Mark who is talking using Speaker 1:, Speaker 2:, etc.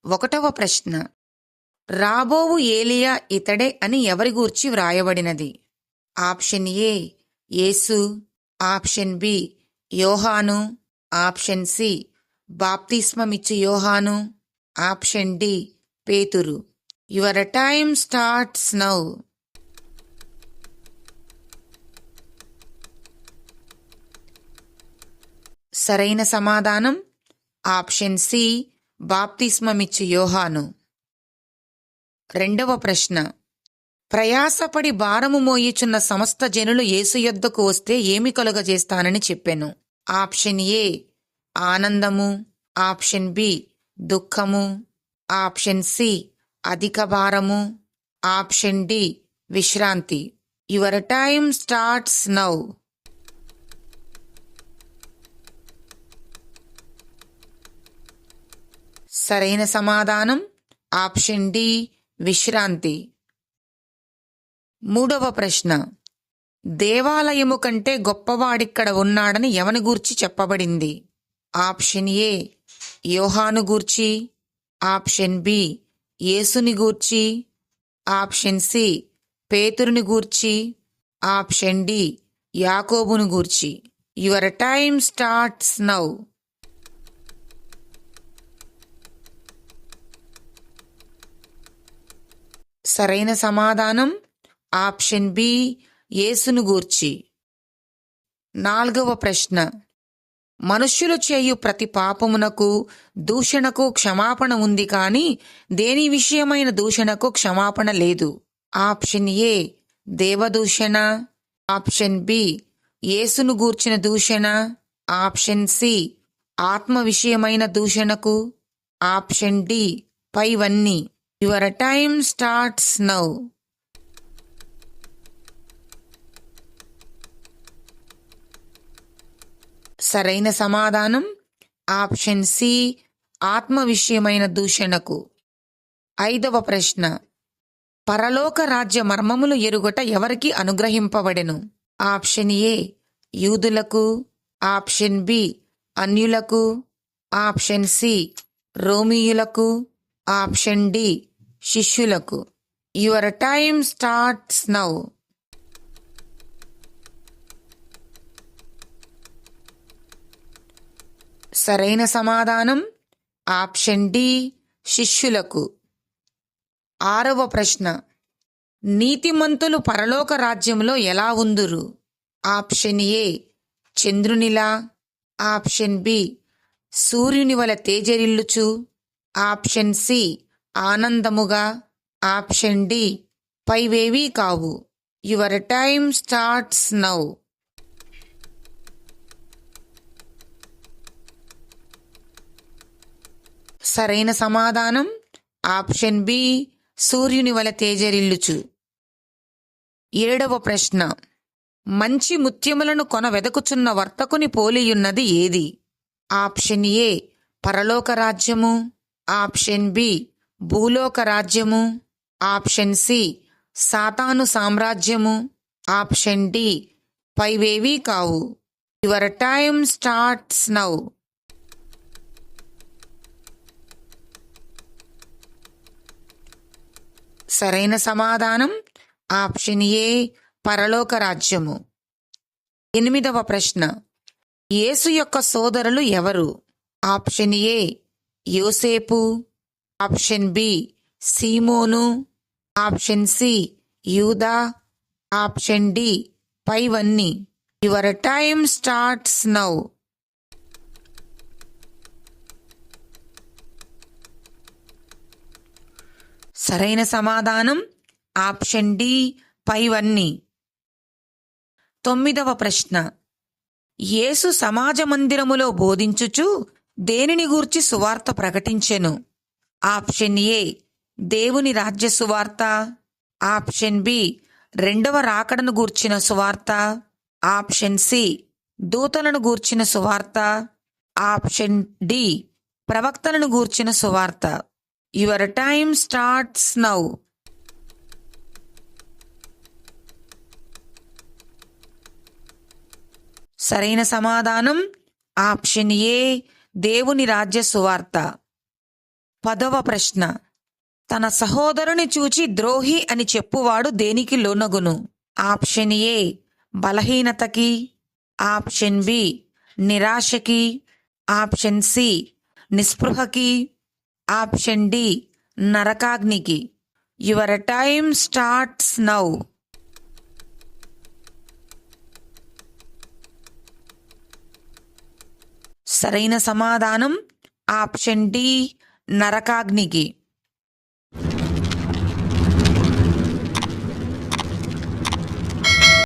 Speaker 1: ఒకటవ ప్రశ్న, రాబోవు ఏలియా ఇతడే అని ఎవరి గూర్చి వ్రాయబడినది? ఆప్షన్ ఏ యేసు, ఆప్షన్ బి యోహాను, ఆప్షన్ సి బాప్తిస్మమిచ్చు యోహాను, ఆప్షన్ డి పేతురు. Your time starts now. సరైన సమాధానం ఆప్షన్ సి బాప్తిస్మమిచ్చు యోహాను. రెండవ ప్రశ్న, ప్రయాసపడి భారము మోయుచున్న సమస్త జనులు యేసు యొద్దకు వస్తే ఏమి కలుగజేస్తానని చెప్పెను? ఆప్షన్ ఏ ఆనందము, ఆప్షన్ బి దుఃఖము, ఆప్షన్ సి అధిక భారము, ఆప్షన్ డి విశ్రాంతి. Your time starts now. సరైన సమాధానం ఆప్షన్ డి విశ్రాంతి. మూడవ ప్రశ్న, దేవాలయము కంటే గొప్పవాడిక్కడ ఉన్నాడని ఎవని గూర్చి చెప్పబడింది? ఆప్షన్ ఏ యోహాను గూర్చి, ఆప్షన్ బి యేసుని గూర్చి, ఆప్షన్ సి పేతురుని గూర్చి, ఆప్షన్ డి యాకోబును గూర్చి. Your time starts now. సరైన సమాధానం ఆప్షన్ బి యేసును గూర్చి. నాలుగవ ప్రశ్న, మనుష్యులు చేయు ప్రతి పాపమునకు దూషణకు క్షమాపణ ఉంది కాని దేని విషయమైన దూషణకు క్షమాపణ లేదు? ఆప్షన్ ఏ దేవదూషణ, ఆప్షన్ బి యేసును గూర్చిన దూషణ, ఆప్షన్ సి ఆత్మ విషయమైన దూషణకు, ఆప్షన్ డి పైవన్నీ. Your time starts now. సరైన సమాధానం ఆప్షన్ సి ఆత్మ విషయమైన దూషణకు. ఐదవ ప్రశ్న, పరలోక రాజ్య మర్మములు ఎరుగట ఎవరికి అనుగ్రహింపబడెను? ఆప్షన్ ఏ యూదులకు, ఆప్షన్ బి అన్యులకు, ఆప్షన్ సి రోమీయులకు, ఆప్షన్ డి శిష్యులకు. Your time starts now. సరైన సమాధానం ఆప్షన్ డి శిష్యులకు. ఆరవ ప్రశ్న, నీతిమంతులు పరలోక రాజ్యంలో ఎలా ఉందురు? ఆప్షన్ ఏ చంద్రునిలా, ఆప్షన్ బి సూర్యుని వలె తేజరిల్లుచు, ఆప్షన్ సి ఆనందముగా, ఆప్షన్ డి పైవేవీ కావు. Your time starts now. సరైన సమాధానం ఆప్షన్ బి సూర్యుని వలె తేజరిల్లుచు. ఏడవ ప్రశ్న, మంచి ముత్యములను కొన వెదకుచున్న వర్తకుని పోలియున్నది ఏది? ఆప్షన్ ఏ పరలోక రాజ్యము, ఆప్షన్ బి భూలోక రాజ్యము, ఆప్షన్ సి సాతాను సామ్రాజ్యము, ఆప్షన్ డి పైవేవీ కావు. Your time starts now. సరైన సమాధానం ఆప్షన్ ఏ పరలోక రాజ్యము. ఎనిమిదవ ప్రశ్న, యేసు యొక్క సోదరులు ఎవరు? ఆప్షన్ ఏ యోసేపు, ఆప్షన్ బి సీమోను, ఆప్షన్ సి యూదా, ఆప్షన్ డి పైవన్నీ. Your time starts now. సరైన సమాధానం ఆప్షన్ డి పైవన్నీ. తొమ్మిదవ ప్రశ్న, యేసు సమాజ మందిరములో బోధించుచు దేనిని గూర్చి సువార్త ప్రకటించెను? ఆప్షన్ ఏ దేవుని రాజ్య సువార్త, ఆప్షన్ బి రెండవ రాకడను గూర్చిన సువార్త, ఆప్షన్ సి దూతలను గూర్చిన సువార్త, ఆప్షన్ డి ప్రవక్తలను గూర్చిన సువార్త. Your time starts now. సరైన సమాధానం ఆప్షన్ ఏ దేవుని రాజ్య సువార్త. 10వ ప్రశ్న. తన సహోదరుని చూచి ద్రోహి అని చెప్పువాడు దేనికి లోనగును? ఆప్షన్ ఏ బలహీనతకి, ఆప్షన్ బి నిరాశకి, ఆప్షన్ సి నిస్పృహకి, ఆప్షన్ డి నరకాగ్నికి. Your time starts now. సరైన సమాధానం ఆప్షన్ డి నరకాగ్నికి.